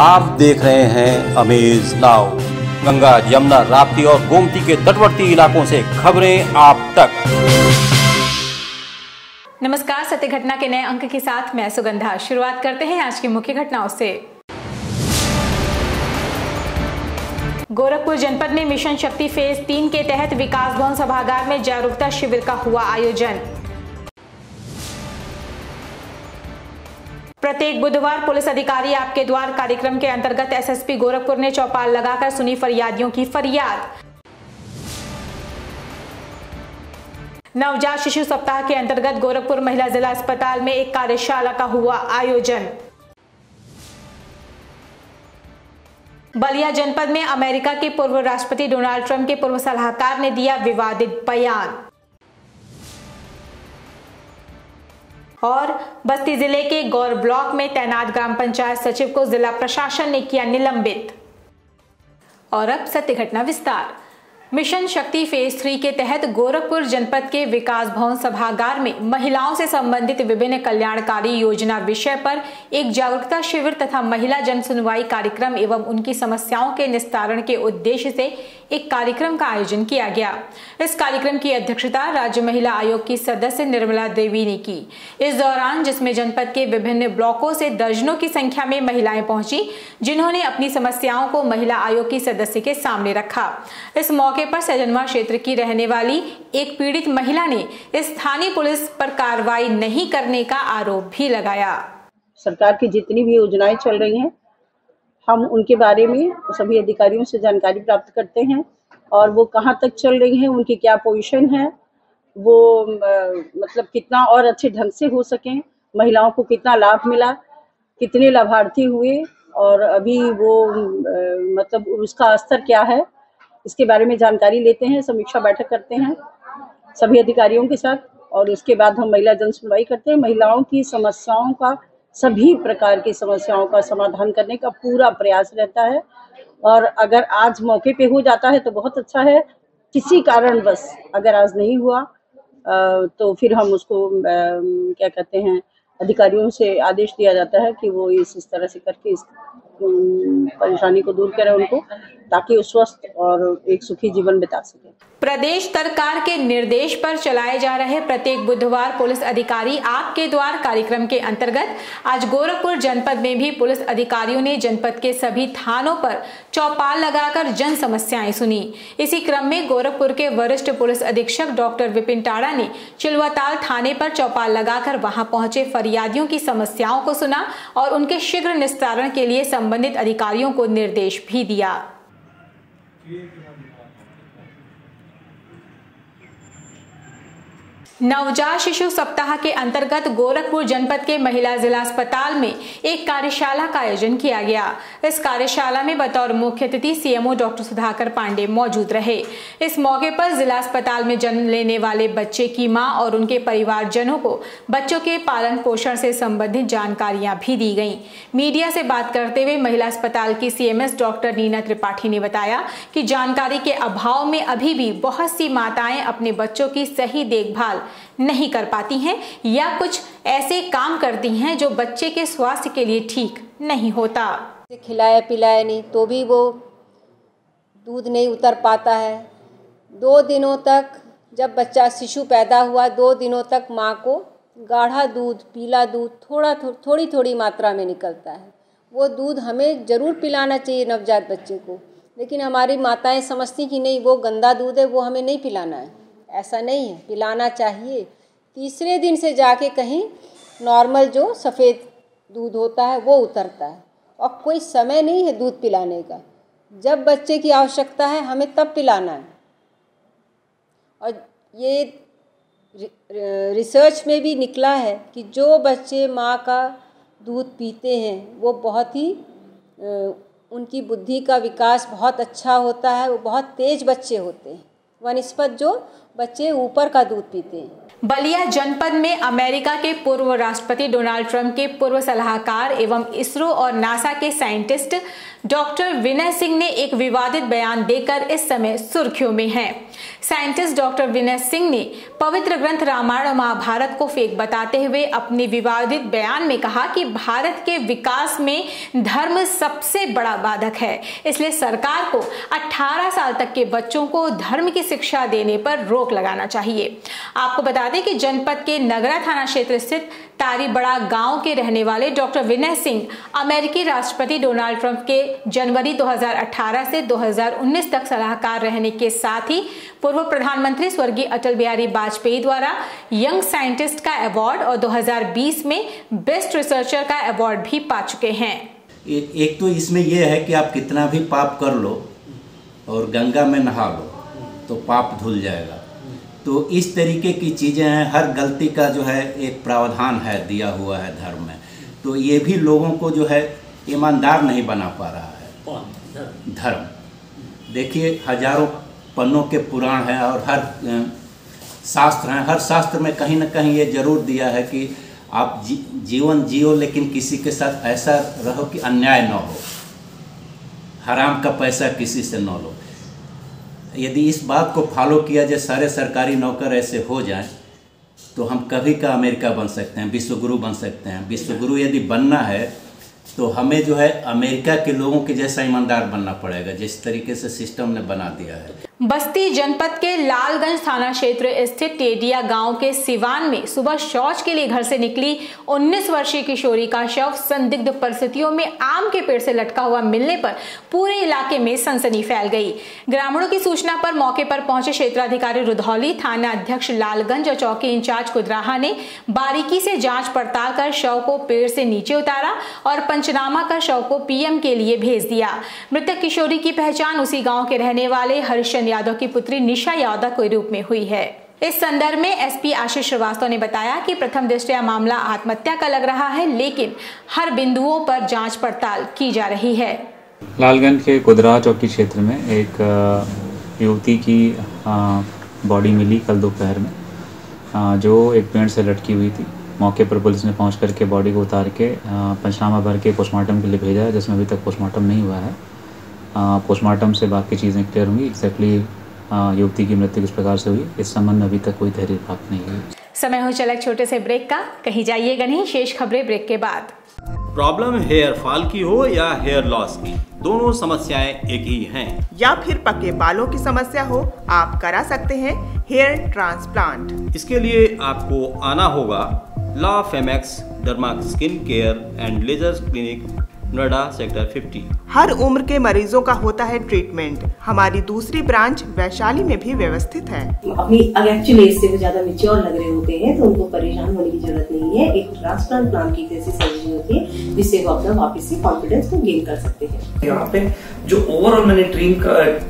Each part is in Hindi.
आप देख रहे हैं अमेज नाउ। गंगा, यमुना, राप्ती और गोमती के तटवर्ती इलाकों से खबरें आप तक। नमस्कार, सत्य घटना के नए अंक के साथ मैं सुगंधा। शुरुआत करते हैं आज की मुख्य घटनाओं से। गोरखपुर जनपद में मिशन शक्ति फेज 3 के तहत विकास भवन सभागार में जागरूकता शिविर का हुआ आयोजन। प्रत्येक बुधवार पुलिस अधिकारी आपके द्वार कार्यक्रम के अंतर्गत एसएसपी गोरखपुर ने चौपाल लगाकर सुनी फरियादियों की फरियाद। नवजात शिशु सप्ताह के अंतर्गत गोरखपुर महिला जिला अस्पताल में एक कार्यशाला का हुआ आयोजन। बलिया जनपद में अमेरिका के पूर्व राष्ट्रपति डोनाल्ड ट्रंप के पूर्व सलाहकार ने दिया विवादित बयान। और बस्ती जिले के गौर ब्लॉक में तैनात ग्राम पंचायत सचिव को जिला प्रशासन ने किया निलंबित। और अब सत्य घटना विस्तार। मिशन शक्ति फेज 3 के तहत गोरखपुर जनपद के विकास भवन सभागार में महिलाओं से संबंधित विभिन्न कल्याणकारी योजना विषय पर एक जागरूकता शिविर तथा महिला जन सुनवाई कार्यक्रम एवं उनकी समस्याओं के निस्तारण के उद्देश्य से एक कार्यक्रम का आयोजन किया गया। इस कार्यक्रम की अध्यक्षता राज्य महिला आयोग की सदस्य निर्मला देवी ने की। इस दौरान जिसमें जनपद के विभिन्न ब्लॉकों से दर्जनों की संख्या में महिलाएं पहुंची, जिन्होंने अपनी समस्याओं को महिला आयोग की सदस्य के सामने रखा। इस मौके पर सजनवा क्षेत्र की रहने वाली एक पीड़ित महिला ने स्थानीय पुलिस पर कार्रवाई नहीं करने का आरोप भी लगाया। सरकार की जितनी भी योजनाएं चल रही हैं, हम उनके बारे में सभी अधिकारियों से जानकारी प्राप्त करते हैं और वो कहाँ तक चल रही हैं, उनकी क्या पोजीशन है, वो मतलब कितना और अच्छे ढंग से हो सकें, महिलाओं को कितना लाभ मिला, कितने लाभार्थी हुए और अभी वो मतलब उसका स्तर क्या है, इसके बारे में जानकारी लेते हैं। समीक्षा बैठक करते हैं सभी अधिकारियों के साथ और उसके बाद हम महिला जन सुनवाई करते हैं। महिलाओं की समस्याओं का, सभी प्रकार की समस्याओं का समाधान करने का पूरा प्रयास रहता है और अगर आज मौके पे हो जाता है तो बहुत अच्छा है। किसी कारणवश अगर आज नहीं हुआ तो फिर हम उसको क्या कहते हैं, अधिकारियों से आदेश दिया जाता है कि वो इस तरह से करके इस परेशानी को दूर करें उनको, ताकि वो स्वस्थ और एक सुखी जीवन बिता सके। प्रदेश सरकार के निर्देश पर चलाए जा रहे प्रत्येक बुधवार पुलिस अधिकारी आपके द्वार कार्यक्रम के अंतर्गत आज गोरखपुर जनपद में भी पुलिस अधिकारियों ने जनपद के सभी थानों पर चौपाल लगाकर जन समस्याएं सुनी। इसी क्रम में गोरखपुर के वरिष्ठ पुलिस अधीक्षक डॉक्टर विपिन टाड़ा ने चिलवाताल थाने पर चौपाल लगाकर वहां पहुंचे फरियादियों की समस्याओं को सुना और उनके शीघ्र निस्तारण के लिए संबंधित अधिकारियों को निर्देश भी दिया। नवजात शिशु सप्ताह के अंतर्गत गोरखपुर जनपद के महिला जिला अस्पताल में एक कार्यशाला का आयोजन किया गया। इस कार्यशाला में बतौर मुख्य अतिथि सीएमओ डॉक्टर सुधाकर पांडे मौजूद रहे। इस मौके पर जिला अस्पताल में जन्म लेने वाले बच्चे की मां और उनके परिवारजनों को बच्चों के पालन पोषण से संबंधित जानकारियां भी दी गईं। मीडिया से बात करते हुए महिला अस्पताल की सीएमएस डॉक्टर नीना त्रिपाठी ने बताया कि जानकारी के अभाव में अभी भी बहुत सी माताएं अपने बच्चों की सही देखभाल नहीं कर पाती हैं या कुछ ऐसे काम करती हैं जो बच्चे के स्वास्थ्य के लिए ठीक नहीं होता। खिलाया पिलाया नहीं तो भी वो दूध नहीं उतर पाता है। 2 दिनों तक, जब बच्चा शिशु पैदा हुआ, 2 दिनों तक माँ को गाढ़ा दूध, पीला दूध थोड़ी थोड़ी मात्रा में निकलता है। वो दूध हमें ज़रूर पिलाना चाहिए नवजात बच्चे को, लेकिन हमारी माताएं समझती कि नहीं, वो गंदा दूध है, वो हमें नहीं पिलाना है। ऐसा नहीं है, पिलाना चाहिए। तीसरे दिन से जाके कहीं नॉर्मल जो सफ़ेद दूध होता है वो उतरता है और कोई समय नहीं है दूध पिलाने का। जब बच्चे की आवश्यकता है हमें तब पिलाना है। और ये रिसर्च में भी निकला है कि जो बच्चे माँ का दूध पीते हैं वो बहुत ही उनकी बुद्धि का विकास बहुत अच्छा होता है, वो बहुत तेज बच्चे होते हैं वनिस्पत जो बच्चे ऊपर का दूध पीते हैं। बलिया जनपद में अमेरिका के पूर्व राष्ट्रपति डोनाल्ड ट्रंप के पूर्व सलाहकार एवं इसरो और नासा के साइंटिस्ट डॉक्टर विनय सिंह ने एक विवादित बयान देकर इस समय सुर्खियों में हैं। साइंटिस्ट डॉक्टर विनय सिंह ने पवित्र ग्रंथ रामायण और महाभारत को फेक बताते हुए अपने विवादित बयान में कहा कि भारत के विकास में धर्म सबसे बड़ा बाधक है, इसलिए सरकार को 18 साल तक के बच्चों को धर्म की शिक्षा देने पर रोक लगाना चाहिए। आपको बता दें कि जनपद के नगरा थाना क्षेत्र स्थित तारीबड़ा गांव के रहने वाले डॉक्टर विनय सिंह अमेरिकी राष्ट्रपति डोनाल्ड ट्रंप के जनवरी 2018 से 2019 तक सलाहकार रहने के साथ ही पूर्व प्रधानमंत्री स्वर्गीय अटल बिहारी वाजपेयी द्वारा यंग साइंटिस्ट का अवार्ड और 2020 में बेस्ट रिसर्चर का अवार्ड भी पा चुके हैं। एक तो इसमें यह है कि आप कितना भी पाप कर लो और गंगा में नहा लो तो पाप धुल जाएगा। तो इस तरीके की चीज़ें हैं, हर गलती का जो है एक प्रावधान है दिया हुआ है धर्म में। तो ये भी लोगों को जो है ईमानदार नहीं बना पा रहा है। धर्म देखिए, हजारों पन्नों के पुराण हैं और हर शास्त्र हैं, हर शास्त्र में कहीं ना कहीं ये जरूर दिया है कि आप जीवन जियो लेकिन किसी के साथ ऐसा रहो कि अन्याय न हो, हराम का पैसा किसी से न लो। यदि इस बात को फॉलो किया जाए, सारे सरकारी नौकर ऐसे हो जाएं, तो हम कभी का अमेरिका बन सकते हैं, विश्वगुरु बन सकते हैं। विश्वगुरु यदि बनना है तो हमें जो है अमेरिका के लोगों के जैसा ईमानदार बनना पड़ेगा, जिस तरीके से सिस्टम ने बना दिया है। बस्ती जनपद के लालगंज थाना क्षेत्र स्थित टेडिया गांव के सिवान में सुबह शौच के लिए घर से निकली 19 वर्षीय किशोरी का शव संदिग्ध परिस्थितियों में आम के पेड़ से लटका हुआ मिलने पर पूरे इलाके में सनसनी फैल गई। ग्रामीणों की सूचना पर मौके पर पहुंचे क्षेत्राधिकारी रुधौली, थाना अध्यक्ष लालगंज और चौकी इंचार्ज कुदराहा ने बारीकी से जांच पड़ताल कर शव को पेड़ से नीचे उतारा और पंचनामा कर शव को पीएम के लिए भेज दिया। मृतक किशोरी की पहचान उसी गाँव के रहने वाले हरिश्चंद्र यादव की पुत्री निशा यादव के रूप में हुई है। इस संदर्भ में एसपी आशीष श्रीवास्तव ने बताया कि प्रथम दृष्टया मामला आत्महत्या का लग रहा है, लेकिन हर बिंदुओं पर जांच पड़ताल की जा रही है। लालगंज के कुदरा चौकी क्षेत्र में एक युवती की बॉडी मिली कल दोपहर में, जो एक पेड़ से लटकी हुई थी। मौके पर पुलिस ने पहुंच करके बॉडी को उतार के पंचनामा भर के पोस्टमार्टम के लिए भेजा है, जिसमें अभी तक पोस्टमार्टम नहीं हुआ है। पोस्टमार्टम से बाकी चीज़ें क्लियर होंगी। एक्जैक्टली युवती की मृत्यु किस प्रकार से हुई, इस संबंध में अभी तक कोई तहरीर प्राप्त नहीं हुई। समय हो चला एक छोटे से ब्रेक का, कहीं जाइएगा नहीं, शेष खबरें ब्रेक के बाद। प्रॉब्लम हेयर फॉल की हो या हेयर लॉस की, दोनों समस्याएं एक ही हैं। या फिर पके बालों की समस्या हो, आप करा सकते हैं हेयर ट्रांसप्लांट। इसके लिए आपको आना होगा La Femex derma skin care and laser clinic, Noida sector 50। हर उम्र के मरीजों का होता है ट्रीटमेंट। हमारी दूसरी ब्रांच वैशाली में भी व्यवस्थित है। अपनी एक्चुअली एज से वो ज्यादा मैच्योर लग रहे होते हैं, तो उनको परेशान होने की जरूरत नहीं है। एक ट्रांसप्लांट नाम की ऐसी सर्जरी होती है जिससे वो अपना वापस से कॉन्फिडेंस को गेन कर सकते हैं। यहाँ पे जो ओवरऑल मैंने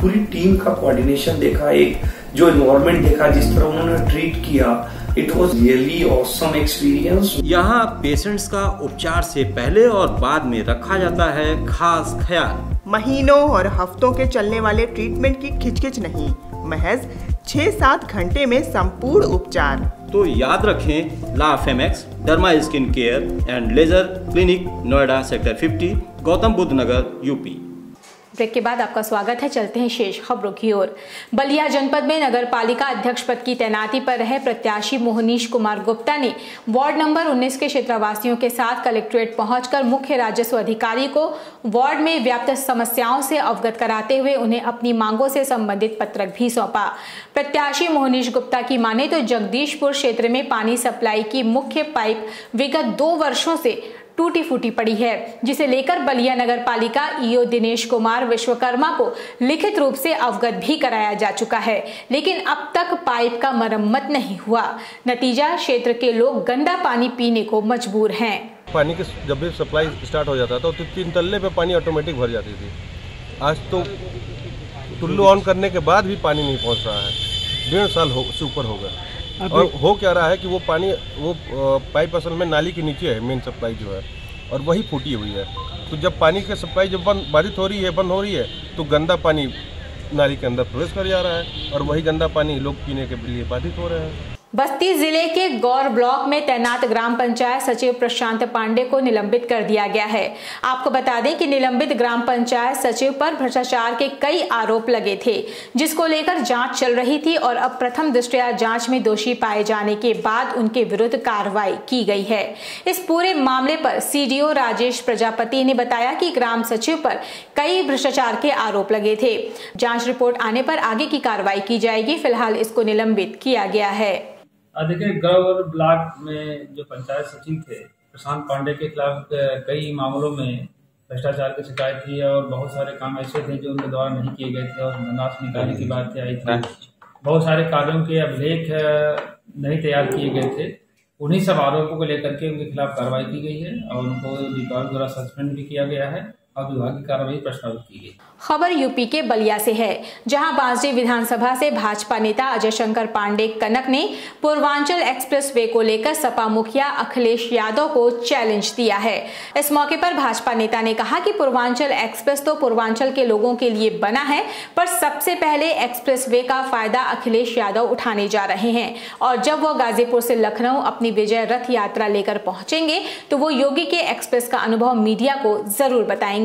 पूरी टीम का कोऑर्डिनेशन देखा, एक जो एनवायरनमेंट देखा, जिस तरह उन्होंने ट्रीट किया, it was really awesome experience. यहाँ पेशेंट्स का उपचार से पहले और बाद में रखा जाता है खास ख्याल। महीनों और हफ्तों के चलने वाले ट्रीटमेंट की खिचखिच नहीं, महज 6-7 घंटे में संपूर्ण उपचार। तो याद रखें, La Femex derma skin care and laser clinic, Noida sector 50, Gautam Buddh Nagar, UP. Break के बाद आपका स्वागत है। चलते हैं शेष खबरों की ओर। बलिया जनपद में नगर पालिका अध्यक्ष पद की तैनाती पर रहे प्रत्याशी मोहनीश कुमार गुप्ता ने वार्ड नंबर 19 के क्षेत्रवासियों के साथ कलेक्ट्रेट पहुंचकर मुख्य राजस्व अधिकारी को वार्ड में व्याप्त समस्याओं से अवगत कराते हुए उन्हें अपनी मांगों से संबंधित पत्रक भी सौंपा। प्रत्याशी मोहनीश गुप्ता की माने तो जगदीशपुर क्षेत्र में पानी सप्लाई की मुख्य पाइप विगत 2 वर्षों से टूटी फूटी पड़ी है, जिसे लेकर बलिया नगर पालिका ईओ दिनेश कुमार विश्वकर्मा को लिखित रूप से अवगत भी कराया जा चुका है, लेकिन अब तक पाइप का मरम्मत नहीं हुआ। नतीजा, क्षेत्र के लोग गंदा पानी पीने को मजबूर हैं। पानी की जब भी सप्लाई स्टार्ट हो जाता था तो 3 तल्ले पे पानी ऑटोमेटिक भर जाती थी। आज तो टुल्लू ऑन करने के बाद भी पानी नहीं पहुंच रहा है। 1.5 साल से ऊपर हो गया। और हो क्या रहा है कि वो पानी, वो पाइप असल में नाली के नीचे है, मेन सप्लाई जो है, और वही फूटी हुई है। तो जब पानी की सप्लाई जब बाधित हो रही है, बंद हो रही है, तो गंदा पानी नाली के अंदर प्रवेश कर जा रहा है और वही गंदा पानी लोग पीने के लिए बाधित हो रहे हैं। बस्ती जिले के गौर ब्लॉक में तैनात ग्राम पंचायत सचिव प्रशांत पांडे को निलंबित कर दिया गया है। आपको बता दें कि निलंबित ग्राम पंचायत सचिव पर भ्रष्टाचार के कई आरोप लगे थे, जिसको लेकर जांच चल रही थी और अब प्रथम दृष्टया जांच में दोषी पाए जाने के बाद उनके विरुद्ध कार्रवाई की गई है। इस पूरे मामले पर सीडीओ राजेश प्रजापति ने बताया कि ग्राम सचिव पर कई भ्रष्टाचार के आरोप लगे थे। जाँच रिपोर्ट आने पर आगे की कार्रवाई की जाएगी। फिलहाल इसको निलंबित किया गया है। देखिए, गौर ब्लॉक में जो पंचायत सचिव थे प्रशांत पांडे के खिलाफ कई मामलों में भ्रष्टाचार की शिकायत थी और बहुत सारे काम ऐसे थे जो उनके द्वारा नहीं किए गए थे और धनराश निकालने की बात आई थी। बहुत सारे कार्यों के अभिलेख नहीं तैयार किए गए थे। उन्हीं सब आरोपों को लेकर के उनके खिलाफ कार्रवाई की गई है और उनको विभाग द्वारा सस्पेंड भी किया गया है और विभाग की कार्रवाई प्रस्तावित की गई। खबर यूपी के बलिया से है, जहां बांसडी विधानसभा से भाजपा नेता अजय शंकर पांडे कनक ने पूर्वांचल एक्सप्रेस वे को लेकर सपा मुखिया अखिलेश यादव को चैलेंज दिया है। इस मौके पर भाजपा नेता ने कहा कि पूर्वांचल एक्सप्रेस तो पूर्वांचल के लोगों के लिए बना है, पर सबसे पहले एक्सप्रेस वे का फायदा अखिलेश यादव उठाने जा रहे हैं और जब वो गाजीपुर से लखनऊ अपनी विजय रथ यात्रा लेकर पहुंचेंगे तो वो योगी के एक्सप्रेस का अनुभव मीडिया को जरूर बताएंगे।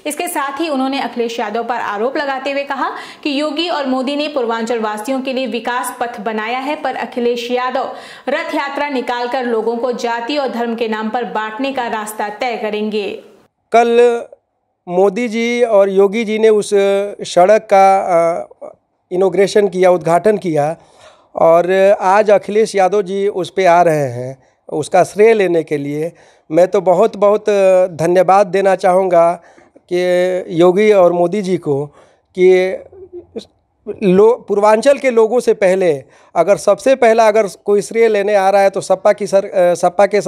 इसके साथ ही उन्होंने अखिलेश यादव पर आरोप लगाते हुए कहा कि योगी और मोदी ने पूर्वांचल वासियों के लिए विकास पथ बनाया है, पर अखिलेश यादव रथ यात्रा निकालकर लोगों को जाति और धर्म के नाम पर बांटने का रास्ता तय करेंगे। कल मोदी जी और योगी जी ने उस सड़क का इनॉग्रेशन किया, उद्घाटन किया और आज अखिलेश यादव जी उस पे आ रहे हैं उसका श्रेय लेने के लिए। मैं तो बहुत बहुत धन्यवाद देना चाहूँगा कि योगी और मोदी जी को कि पूर्वांचल के लोगों से पहले अगर सबसे पहला अगर कोई श्रेय लेने आ रहा है तो सपा के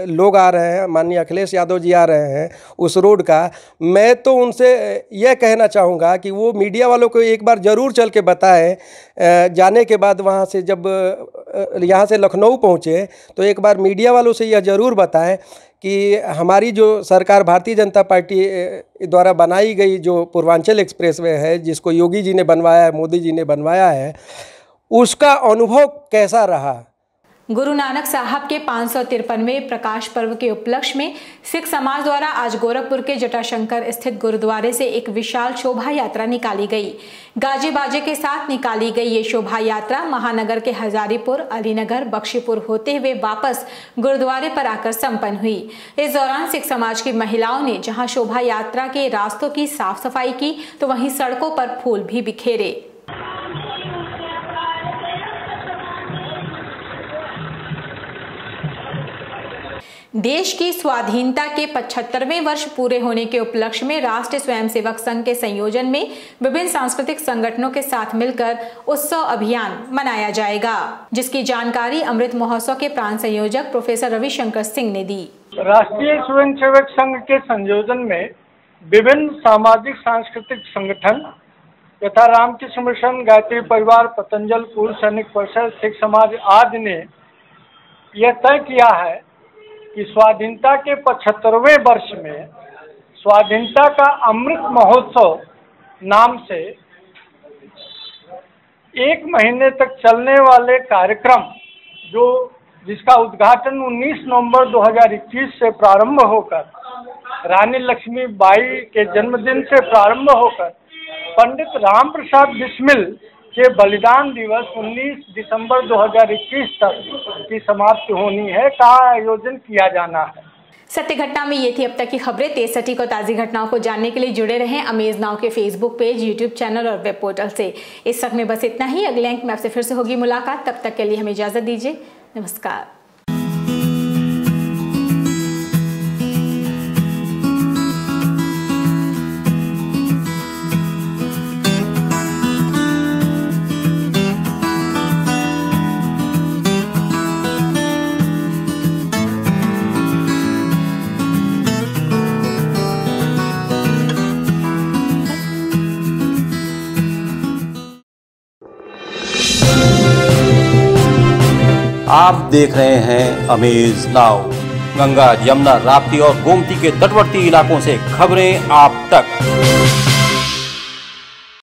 लोग आ रहे हैं, माननीय अखिलेश यादव जी आ रहे हैं उस रोड का। मैं तो उनसे यह कहना चाहूँगा कि वो मीडिया वालों को एक बार ज़रूर चल के बताएं, जाने के बाद वहाँ से जब यहाँ से लखनऊ पहुँचे तो एक बार मीडिया वालों से यह ज़रूर बताएं कि हमारी जो सरकार भारतीय जनता पार्टी द्वारा बनाई गई जो पूर्वांचल एक्सप्रेसवे है, जिसको योगी जी ने बनवाया है, मोदी जी ने बनवाया है, उसका अनुभव कैसा रहा। गुरु नानक साहब के 553वें प्रकाश पर्व के उपलक्ष्य में सिख समाज द्वारा आज गोरखपुर के जटाशंकर स्थित गुरुद्वारे से एक विशाल शोभा यात्रा निकाली गई। गाजे बाजे के साथ निकाली गई ये शोभा यात्रा महानगर के हजारीपुर, अलीनगर, बख्शीपुर होते हुए वापस गुरुद्वारे पर आकर संपन्न हुई। इस दौरान सिख समाज की महिलाओं ने जहां शोभा यात्रा के रास्तों की साफ सफाई की तो वहीं सड़कों पर फूल भी बिखेरे। देश की स्वाधीनता के 75वें वर्ष पूरे होने के उपलक्ष्य में राष्ट्रीय स्वयंसेवक संघ के संयोजन में विभिन्न सांस्कृतिक संगठनों के साथ मिलकर उत्सव अभियान मनाया जाएगा, जिसकी जानकारी अमृत महोत्सव के प्रांत संयोजक प्रोफेसर रविशंकर सिंह ने दी। राष्ट्रीय स्वयंसेवक संघ के संयोजन में विभिन्न सामाजिक सांस्कृतिक संगठन यथा रामकृष्ण मिशन, गायत्री परिवार, पतंजल, पूर्व सैनिक परिषद, सिख समाज आदि ने यह तय किया है कि स्वाधीनता के 75वें वर्ष में स्वाधीनता का अमृत महोत्सव नाम से 1 महीने तक चलने वाले कार्यक्रम जिसका उद्घाटन 19 नवंबर 2021 से प्रारंभ होकर रानी लक्ष्मीबाई के जन्मदिन से प्रारंभ होकर पंडित राम प्रसाद बिस्मिल के बलिदान दिवस 19 दिसंबर 2021 तक की समाप्ति होनी है का आयोजन किया जाना है। सत्य घटना में ये थी अब तक की खबरें। तेज सटीक और ताज़ी घटनाओं को जानने के लिए जुड़े रहें अमेज नाउ के फेसबुक पेज, यूट्यूब चैनल और वेब पोर्टल से। इस वक्त में बस इतना ही। अगले अंक में आपसे फिर से होगी मुलाकात। तब तक के लिए हमें इजाजत दीजिए। नमस्कार। आप देख रहे हैं अमेज नाउ। गंगा, यमुना, राप्ती और गोमती के तटवर्ती इलाकों से खबरें आप तक।